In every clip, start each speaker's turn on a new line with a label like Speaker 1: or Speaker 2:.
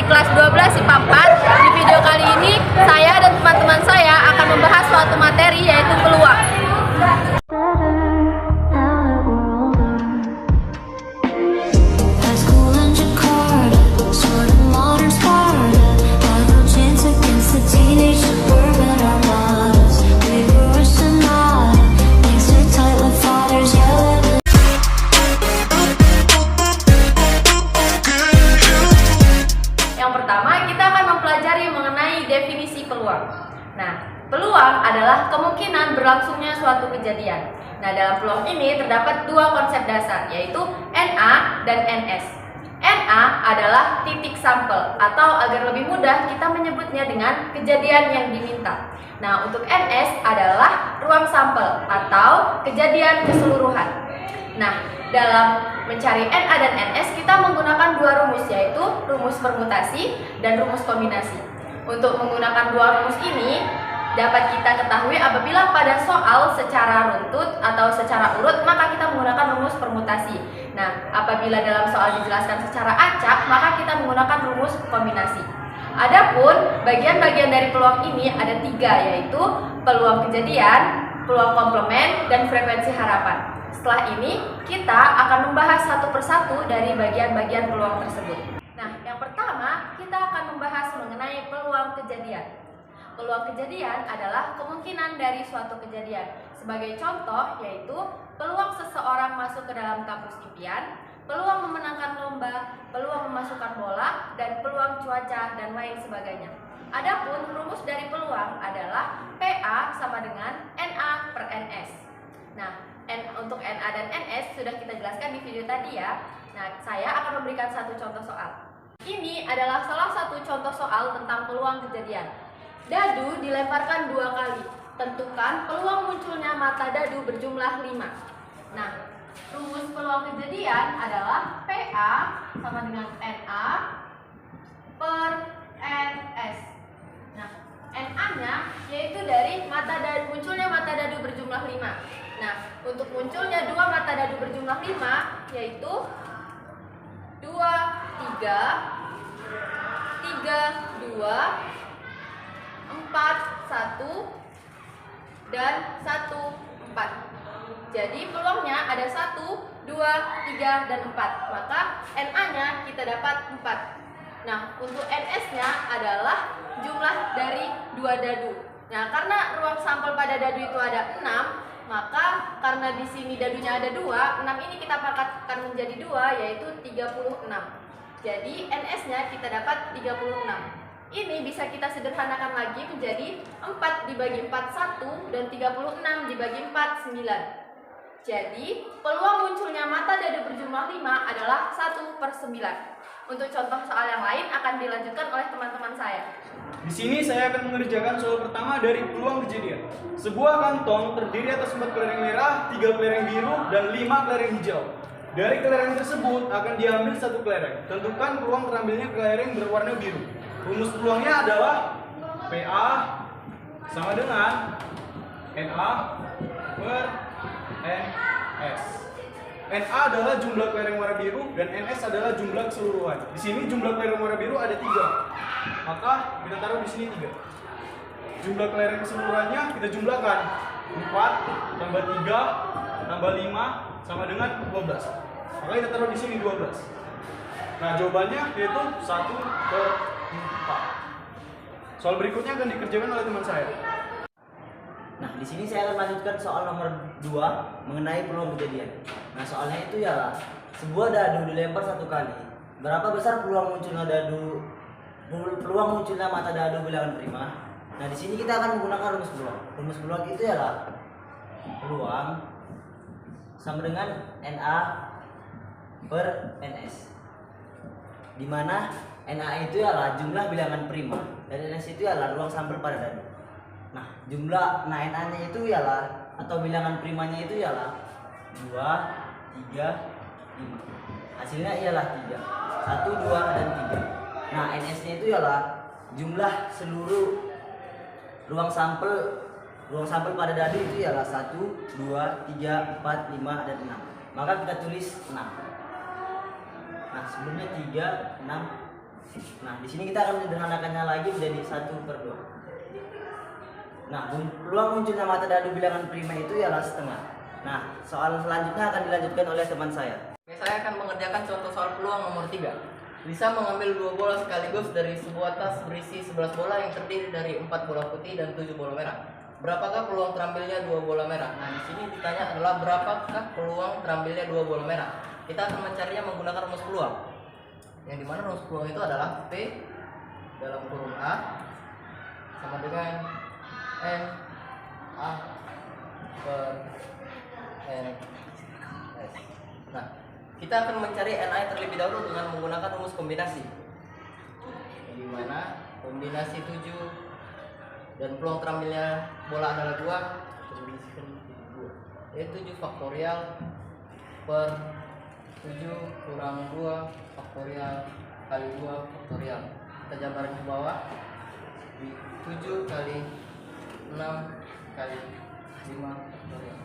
Speaker 1: kelas 12 IPA 4. Di video kali ini, saya dan teman-teman saya akan membahas suatu materi yaitu peluang. Yang pertama, kita akan mempelajari mengenai definisi peluang. Nah, peluang adalah kemungkinan berlangsungnya suatu kejadian. Nah, dalam peluang ini terdapat dua konsep dasar, yaitu NA dan NS. NA adalah titik sampel, atau agar lebih mudah kita menyebutnya dengan kejadian yang diminta. Nah, untuk NS adalah ruang sampel, atau kejadian keseluruhan. Nah, dalam mencari NA dan NS kita menggunakan dua rumus, yaitu rumus permutasi dan rumus kombinasi. Untuk menggunakan dua rumus ini dapat kita ketahui apabila pada soal secara runtut atau secara urut, maka kita menggunakan rumus permutasi. Nah, apabila dalam soal dijelaskan secara acak, maka kita menggunakan rumus kombinasi. Adapun bagian-bagian dari peluang ini ada tiga, yaitu peluang kejadian, peluang komplement, dan frekuensi harapan. Setelah ini, kita akan membahas satu persatu dari bagian-bagian peluang tersebut. Nah, yang pertama, kita akan membahas mengenai peluang kejadian. Peluang kejadian adalah kemungkinan dari suatu kejadian. Sebagai contoh, yaitu peluang seseorang masuk ke dalam kampus impian, peluang memenangkan lomba, peluang memasukkan bola, dan peluang cuaca, dan lain sebagainya. Adapun rumus dari peluang adalah PA sama dengan NA per NS. Nah, untuk NA dan NS sudah kita jelaskan di video tadi ya. Nah, saya akan memberikan satu contoh soal. Ini adalah salah satu contoh soal tentang peluang kejadian. Dadu dilemparkan 2 kali. Tentukan peluang munculnya mata dadu berjumlah 5. Nah, rumus peluang kejadian adalah PA sama dengan NA per NS. Nah, NA-nya yaitu dari munculnya mata dadu berjumlah 5. Nah, untuk munculnya dua mata dadu berjumlah 5, yaitu 2, 3, 2, 4, 1, dan 1, 4. Jadi peluangnya ada 1, 2, 3, dan 4. Maka NA-nya kita dapat 4. Nah, untuk NS-nya adalah jumlah dari 2 dadu. Nah, karena ruang sampel pada dadu itu ada 6, maka karena di sini dadunya ada 2, 6 ini kita pangkatkan menjadi 2, yaitu 36. Jadi NS-nya kita dapat 36. Ini bisa kita sederhanakan lagi menjadi 4 dibagi 4, 1, dan 36 dibagi 4, 9. Jadi peluang munculnya mata dadu berjumlah 5 adalah 1/9. Untuk contoh soal yang lain akan dilanjutkan oleh teman-teman saya.
Speaker 2: Di sini saya akan mengerjakan soal pertama dari peluang kejadian. Sebuah kantong terdiri atas 4 kelereng merah, 3 kelereng biru, dan 5 kelereng hijau. Dari kelereng tersebut akan diambil 1 kelereng. Tentukan peluang terambilnya kelereng berwarna biru. Rumus peluangnya adalah PA sama dengan NA per NS. NA adalah jumlah kelereng warna biru dan NS adalah jumlah keseluruhan. Di sini jumlah kelereng warna biru ada 3. Maka kita taruh di sini 3. Jumlah kelereng keseluruhannya kita jumlahkan. 4 tambah 3 tambah 5 sama dengan 12. Maka kita taruh di sini 12. Nah, jawabannya yaitu 1/4. Soal berikutnya akan dikerjakan oleh teman saya.
Speaker 3: Nah, di sini saya akan melanjutkan soal nomor 2 mengenai peluang kejadian. Nah, soalnya itu ialah sebuah dadu dilempar 1 kali. Berapa besar peluang munculnya mata dadu bilangan prima? Nah, di sini kita akan menggunakan rumus peluang. Rumus peluang itu ialah peluang sama dengan NA per NS. Di mana NA itu ialah jumlah bilangan prima dan NS itu ialah ruang sampel pada dadu. Nah, NA-nya itu ialah atau bilangan primanya itu ialah 2, 3, 5. Hasilnya ialah 3. 1, 2, dan 3. Nah, NS-nya itu ialah jumlah seluruh ruang sampel pada dadu itu ialah 1, 2, 3, 4, 5, dan 6. Maka kita tulis 6. Nah, sebelumnya 3, 6, Nah, di sini kita akan menyederhanakannya lagi menjadi 1/2. Nah, peluang munculnya mata dadu bilangan prima itu ialah setengah. Nah, soal selanjutnya akan dilanjutkan oleh teman saya.
Speaker 4: Oke, saya akan mengerjakan contoh soal peluang nomor 3. Lisa mengambil 2 bola sekaligus dari sebuah tas berisi 11 bola yang terdiri dari 4 bola putih dan 7 bola merah. Berapakah peluang terambilnya 2 bola merah? Nah, di sini ditanya adalah berapakah peluang terambilnya 2 bola merah. Kita akan mencarinya menggunakan rumus peluang. Yang dimana rumus peluang itu adalah P dalam kurung A sama dengan N A per N S. Nah, kita akan mencari NA terlebih dahulu dengan menggunakan rumus kombinasi. Di mana kombinasi 7 dan peluang terambilnya bola adalah 2, yaitu 7 faktorial per 7 kurang 2 faktorial kali 2 faktorial. Kita jabarin ke bawah. 7 kali 6 kali 5 faktorial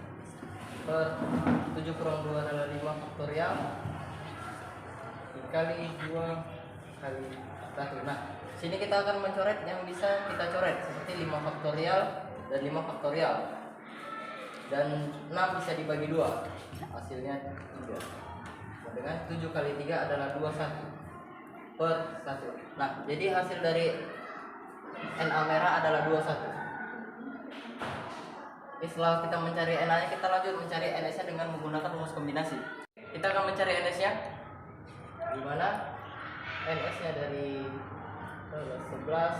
Speaker 4: per 7 kurang 2 adalah 5 faktorial dikali 2 kali 1. Nah, sini kita akan mencoret yang bisa kita coret seperti 5 faktorial dan 5 faktorial. Dan 6 bisa dibagi 2. Hasilnya 3. Dengan 7 kali 3 adalah 21 per 1. Nah, jadi hasil dari NA merah adalah 21. Setelah kita mencari NA-nya, kita lanjut mencari NS-nya dengan menggunakan rumus kombinasi. Kita akan mencari NS-nya, di mana NS-nya dari 11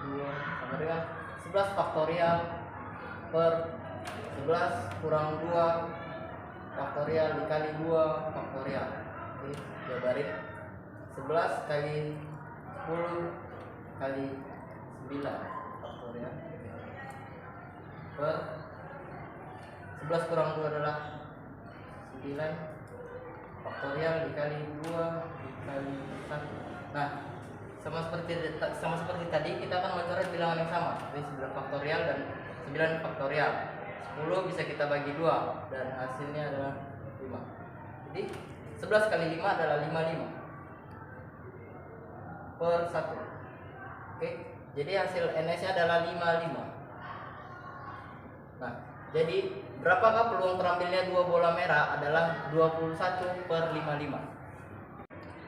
Speaker 4: 2 sama dengan 11 faktorial per 11 kurang 2 faktorial dikali 2 faktorial. Oke, jabarin. 11 kali 10 kali 9 faktorial per 11 kurang 2 adalah 9 faktorial dikali 2 dikali 1. Nah, sama seperti tadi, kita akan mencoret bilangan yang sama, jadi 9 faktorial dan 9 faktorial. 10 bisa kita bagi 2 dan hasilnya adalah 5. Jadi 11 kali 5 adalah 55 per 1. Oke, jadi hasil NS-nya adalah 55. Nah, jadi berapakah peluang terambilnya 2 bola merah? Adalah 21 per 55.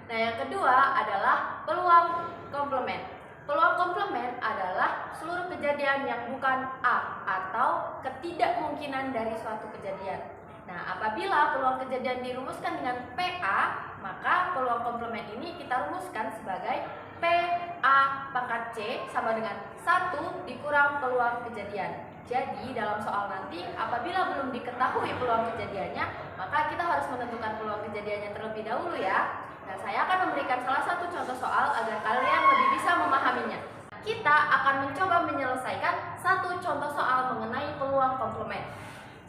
Speaker 1: Nah, yang kedua adalah peluang komplement. Peluang komplement adalah seluruh kejadian yang bukan A atau ketidakmungkinan dari suatu kejadian. Nah, apabila peluang kejadian dirumuskan dengan PA, maka peluang komplement ini kita rumuskan sebagai PA pangkat C sama dengan 1 dikurang peluang kejadian. Jadi, dalam soal nanti, apabila belum diketahui peluang kejadiannya, maka kita harus menentukan peluang kejadiannya terlebih dahulu ya. Nah, saya akan memberikan salah satu contoh soal agar kalian lebih bisa memahaminya. Kita akan mencoba menyelesaikan satu contoh soal mengenai peluang komplement.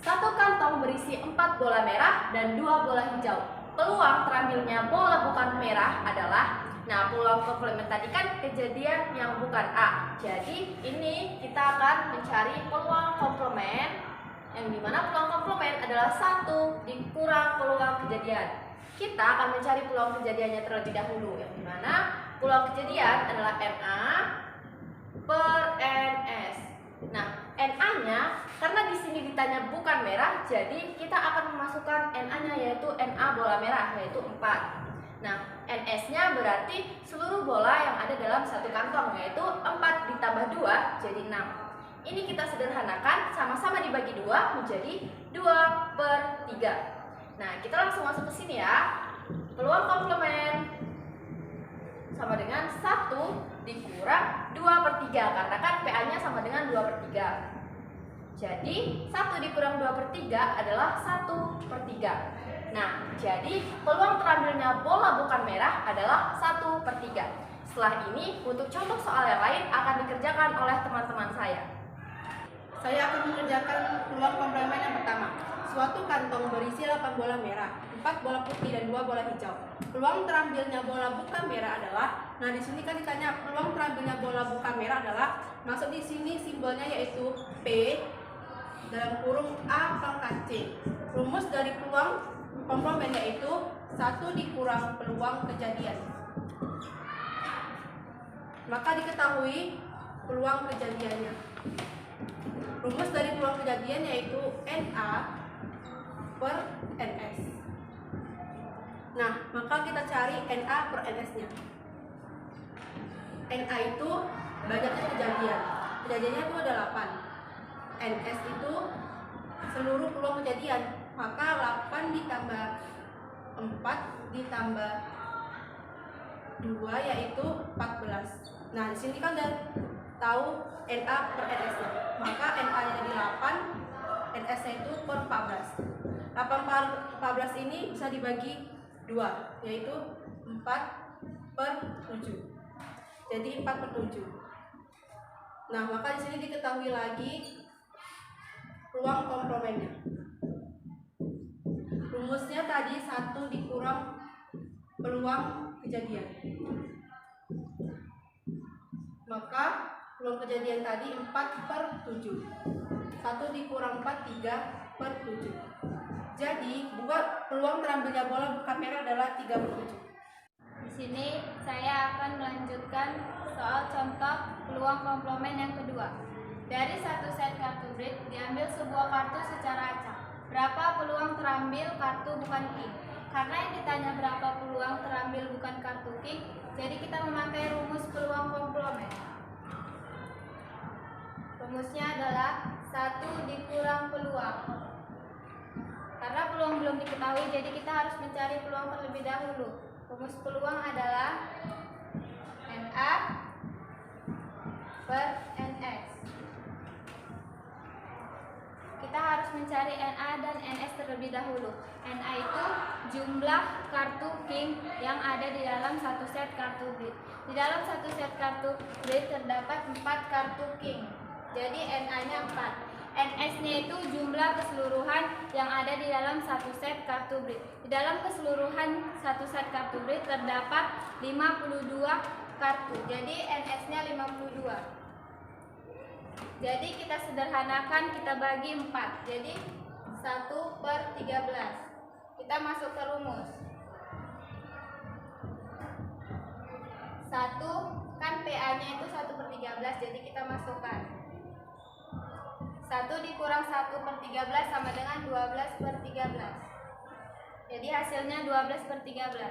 Speaker 1: Satu kantong berisi 4 bola merah dan 2 bola hijau. Peluang terambilnya bola bukan merah adalah, nah, peluang komplement tadi kan kejadian yang bukan A. Jadi ini kita akan mencari peluang komplement, yang dimana peluang komplement adalah 1 dikurang peluang kejadian. Kita akan mencari peluang kejadiannya terlebih dahulu, yang dimana peluang kejadian adalah NA per NS. Nah, NA-nya karena di sini ditanya bukan merah, jadi kita akan memasukkan NA-nya yaitu NA bola merah yaitu 4. Nah, NS-nya berarti seluruh bola yang ada dalam satu kantong yaitu 4 ditambah 2 jadi 6. Ini kita sederhanakan, sama-sama dibagi 2 menjadi 2 per 3. Nah, kita langsung masuk ke sini ya. Peluang komplement sama dengan 1 dikurang 2 per 3, karena kan PA-nya sama dengan 2 per 3. Jadi 1 dikurang 2 per 3 adalah 1 per 3. Nah, jadi peluang terambilnya bola bukan merah adalah 1 per 3. Setelah ini, untuk contoh soal yang lain akan dikerjakan oleh teman-teman saya.
Speaker 5: Saya akan mengerjakan peluang komplement yang pertama. Suatu kantong berisi 8 bola merah, 4 bola putih dan 2 bola hijau. Peluang terambilnya bola bukan merah adalah, nah di sini kan ditanya peluang terambilnya bola bukan merah adalah, maksud di sini simbolnya yaitu P dalam kurung A pangkat C. Rumus dari peluang komplement yaitu 1 dikurang peluang kejadian. maka diketahui peluang kejadiannya. Rumus dari peluang kejadian yaitu NA per NS. Nah, maka kita cari NA per NS-nya. NA itu banyaknya kejadian. Kejadiannya itu ada 8. NS itu seluruh peluang kejadian. Maka 8 ditambah 4 ditambah 2 yaitu 14. Nah, di sini kan udah tahu NA per NS-nya. Maka NA-nya jadi 8, NS-nya itu per 14. 8 per 14 ini bisa dibagi 2, yaitu 4 per 7. Jadi 4 per 7. Nah, maka di sini diketahui lagi peluang komplemennya. Rumusnya tadi 1 dikurang peluang kejadian. Maka peluang kejadian tadi 4 per 7. 1 dikurang 4, 3 per 7. Jadi, buat peluang terambilnya bola kamera adalah 3 per 7.
Speaker 6: Di sini saya akan melanjutkan soal contoh peluang komplement yang kedua. Dari satu set kartu break diambil sebuah kartu secara acak. Berapa peluang terambil kartu bukan king? Karena yang ditanya berapa peluang terambil bukan kartu king, jadi kita memakai rumus peluang komplement. Rumusnya adalah 1 dikurang peluang. Karena peluang belum diketahui, jadi kita harus mencari peluang terlebih dahulu. Rumus peluang adalah NA per NS. Kita harus mencari NA dan NS terlebih dahulu. NA itu jumlah kartu king yang ada di dalam satu set kartu break. Di dalam satu set kartu break terdapat 4 kartu king. Jadi NA-nya 4. NS-nya itu jumlah keseluruhan yang ada di dalam satu set kartu break. Di dalam keseluruhan satu set kartu break terdapat 52 kartu. Jadi NS-nya 52. Jadi kita sederhanakan, kita bagi 4. Jadi 1 per 13. Kita masuk ke rumus. 1 kan PA-nya itu 1 per 13, jadi kita masukkan 1 dikurang 1 per 13 sama dengan 12 per 13. Jadi hasilnya 12 per 13.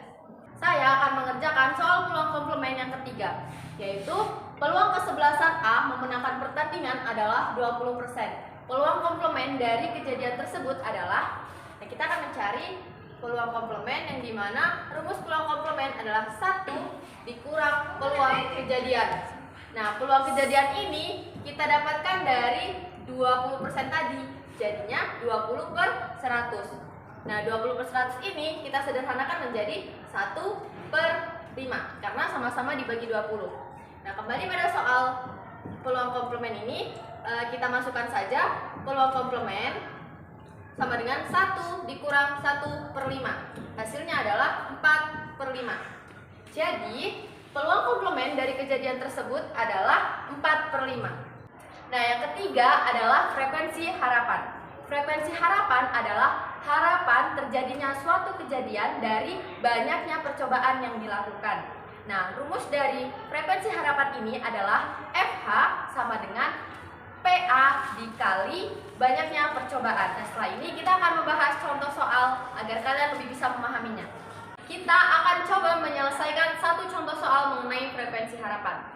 Speaker 1: Saya akan mengerjakan soal peluang komplement yang ketiga, yaitu peluang kesebelasan A memenangkan pertandingan adalah 20%. Peluang komplement dari kejadian tersebut adalah, kita akan mencari peluang komplement yang dimana rumus peluang komplement adalah 1 dikurang peluang kejadian. Nah, peluang kejadian ini kita dapatkan dari 20% tadi, jadinya 20 per 100. Nah, 20 per 100 ini kita sederhanakan menjadi 1 per 5 karena sama-sama dibagi 20. Nah, kembali pada soal peluang komplement ini, kita masukkan saja peluang komplement sama dengan 1 dikurang 1 per 5. Hasilnya adalah 4 per 5. Jadi, peluang komplement dari kejadian tersebut adalah 4 per 5. Nah, yang ketiga adalah frekuensi harapan. Frekuensi harapan adalah harapan terjadinya suatu kejadian dari banyaknya percobaan yang dilakukan. Nah, rumus dari frekuensi harapan ini adalah FH sama dengan PA dikali banyaknya percobaan. Nah, setelah ini kita akan membahas contoh soal agar kalian lebih bisa memahaminya. Kita akan coba menyelesaikan satu contoh soal mengenai frekuensi harapan.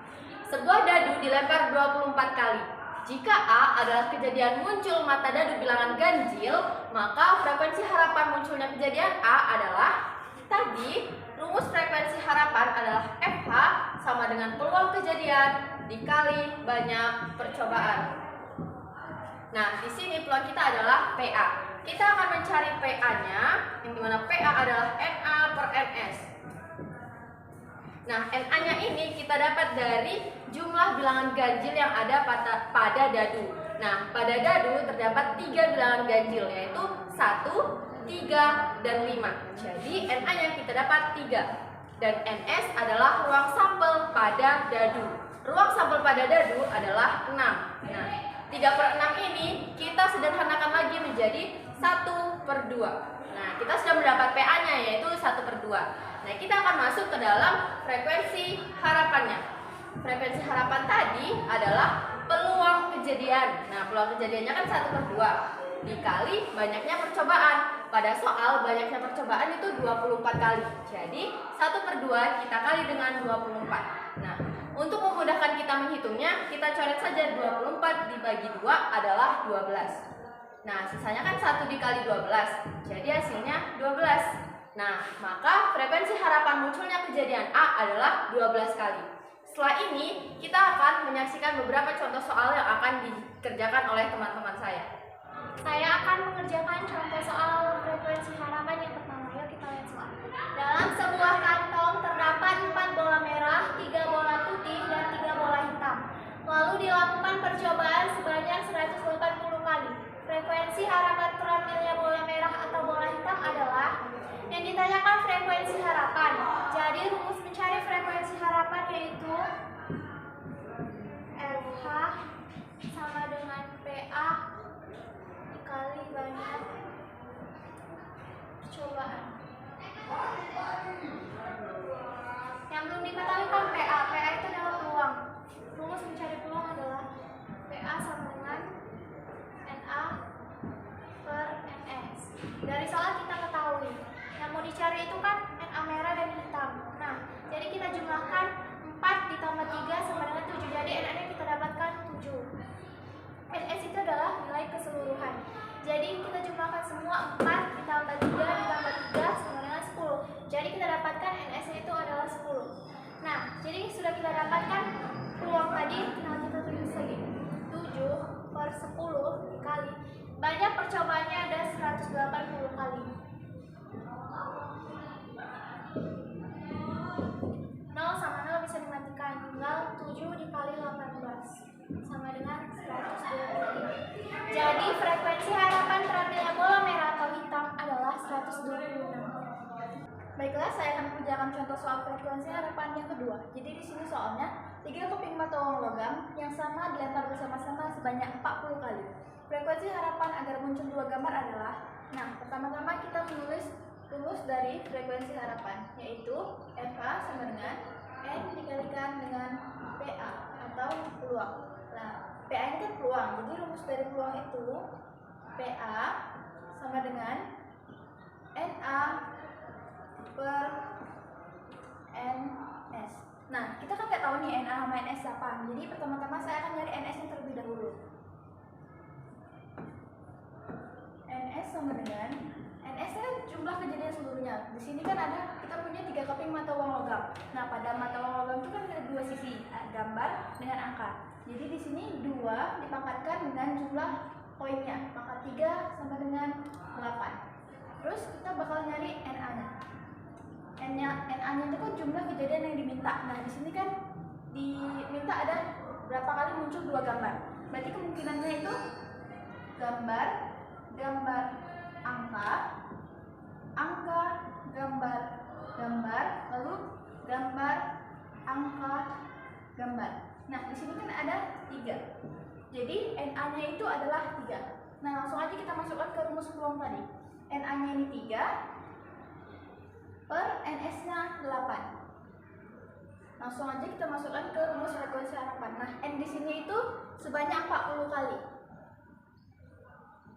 Speaker 1: Sebuah dadu dilempar 24 kali. Jika A adalah kejadian muncul mata dadu bilangan ganjil, maka frekuensi harapan munculnya kejadian A adalah tadi rumus frekuensi harapan adalah FH sama dengan peluang kejadian dikali banyak percobaan. Nah, di sini peluang kita adalah PA. Kita akan mencari PA-nya, yang dimana PA adalah NA per NS. Nah, NA-nya ini kita dapat dari jumlah bilangan ganjil yang ada pada dadu. Nah, pada dadu terdapat 3 bilangan ganjil, yaitu 1, 3, dan 5. Jadi, NA-nya kita dapat 3. Dan NS adalah ruang sampel pada dadu. Ruang sampel pada dadu adalah 6. Nah, 3 per 6 ini kita sederhanakan lagi menjadi 1 per 2. Nah, kita sudah mendapat PA-nya yaitu 1 per 2. Nah, kita akan masuk ke dalam frekuensi harapannya. frekuensi harapan tadi adalah peluang kejadian. Nah, peluang kejadiannya kan 1/2 dikali banyaknya percobaan. Pada soal banyaknya percobaan itu 24 kali. Jadi 1/2 kita kali dengan 24. Nah, untuk memudahkan kita menghitungnya, kita coret saja 24 dibagi 2 adalah 12. Nah, sisanya kan 1 dikali 12. Jadi hasilnya 12. Nah, maka frekuensi harapan munculnya kejadian A adalah 12 kali. Setelah ini, kita akan menyaksikan beberapa contoh soal yang akan dikerjakan oleh teman-teman saya.
Speaker 6: Saya akan mengerjakan contoh soal frekuensi harapan yang pertama. Yuk kita lihat soal. Dalam sebuah kantong terdapat 4 bola merah, 3 bola putih, dan 3 bola hitam. Lalu dilakukan percobaan sebanyak 180 kali. Frekuensi harapan terambilnya bola merah atau bola hitam adalah yang ditanyakan frekuensi harapan. Jadi rumus mencari frekuensi harapan yaitu RH sama dengan PA dikali banyak percobaan. Yang belum diketahui kan PA. PA itu adalah peluang. Rumus mencari peluang adalah PA sama dengan NA per NS. Dari soal kita ketahui yang mau dicari itu kan NA merah dan hitam. Nah, jadi kita jumlahkan 4 ditambah 3 sama dengan 7. Jadi NA nya kita dapatkan 7. NS itu adalah nilai keseluruhan. Jadi kita jumlahkan semua 4 ditambah 3 sama dengan 10. Jadi kita dapatkan NS nya itu adalah 10. Nah, jadi sudah kita dapatkan peluang tadi, tinggal kita tulis lagi. 7 per 10 dikali banyak percobaannya ada 180 kali. 0 sama 0 bisa dimatikan, tinggal 7 dikali 18 sama dengan 125. Jadi frekuensi harapan terambilnya bola merah atau hitam adalah 126. Baiklah, saya akan mengerjakan contoh soal frekuensi harapan yang kedua. Jadi di sini soalnya 3 keping mata uang logam yang sama dilempar bersama-sama sebanyak 40 kali. Frekuensi harapan agar muncul 2 gambar adalah, nah pertama-tama kita menulis rumus dari frekuensi harapan, yaitu FH sama dengan N dikalikan dengan PA atau peluang. Nah, PA ini kan peluang, jadi rumus dari peluang itu PA sama dengan NA per NS. Nah, kita kan nggak tahu nih NA sama NS apa. Jadi pertama-tama saya akan nyari NS nya terlebih dahulu. NS sama dengan NS nya jumlah kejadian seluruhnya. Di sini kan ada, kita punya 3 keping mata uang logam. Nah, pada mata uang logam itu kan ada 2 sisi, gambar dengan angka. Jadi di sini 2 dipangkatkan dengan jumlah koinnya, maka 3 sama dengan 8. Terus kita bakal nyari NA-nya. NA-nya itu kan jumlah kejadian yang diminta. Nah, di sini kan diminta ada berapa kali muncul 2 gambar. Berarti kemungkinannya itu gambar, angka, gambar, lalu gambar, angka, gambar. Nah, di sini kan ada 3. Jadi NA-nya itu adalah 3. Nah, langsung aja kita masukkan ke rumus peluang tadi. NA-nya ini 3 per NS-nya 8. Langsung aja kita masukkan ke rumus frekuensi harapan. Nah, N di sini itu sebanyak 40 kali.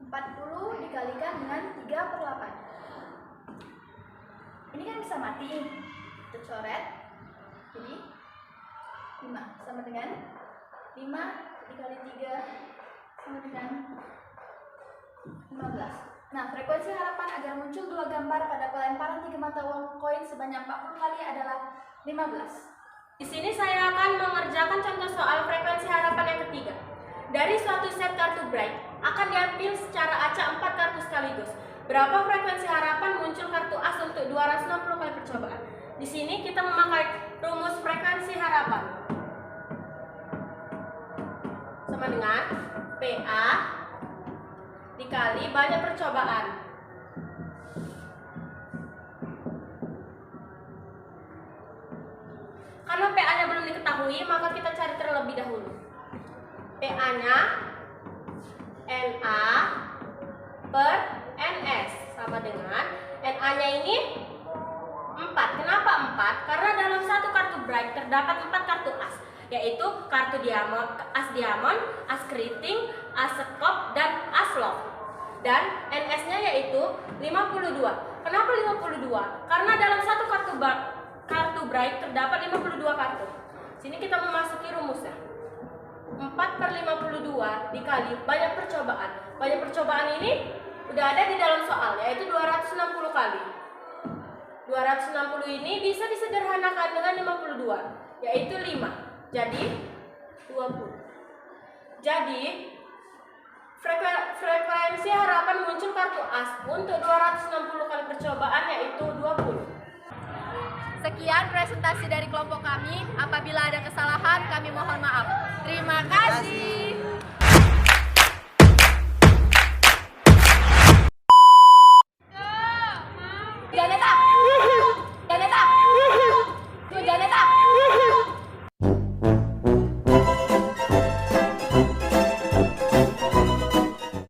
Speaker 6: 40 dikalikan dengan 3 per 8. Ini kan bisa mati. Kita coret. Jadi 5 sama dengan 5 dikali 3 sama dengan 15. Nah, frekuensi harapan agar muncul 2 gambar pada pelemparan 3 mata uang koin sebanyak 40 kali adalah 15.
Speaker 1: Di sini saya akan mengerjakan contoh soal frekuensi harapan yang ketiga. Dari suatu set kartu bright akan diambil secara acak 4 kartu sekaligus. Berapa frekuensi harapan muncul kartu as untuk 260 kali percobaan? Di sini kita memakai rumus frekuensi harapan sama dengan PA dikali banyak percobaan. Karena PA-nya belum diketahui, maka kita cari terlebih dahulu. PA-nya NA per NS sama dengan NA-nya ini 4. Kenapa 4? Karena dalam satu kartu bright terdapat 4 kartu as. yaitu kartu diamond, as keriting, as sekop, dan as love. Dan NS-nya yaitu 52. Kenapa 52? Karena dalam satu kartu bright terdapat 52 kartu. Sini kita memasuki rumusnya. 4/52 dikali banyak percobaan. Banyak percobaan ini udah ada di dalam soal, yaitu 260 kali. 260 ini bisa disederhanakan dengan 52, yaitu 5. Jadi 20. Jadi frekuensi harapan muncul kartu as untuk 260 kali percobaan yaitu 20.
Speaker 6: Sekian presentasi dari kelompok kami. Apabila ada kesalahan, kami mohon maaf. Terima kasih.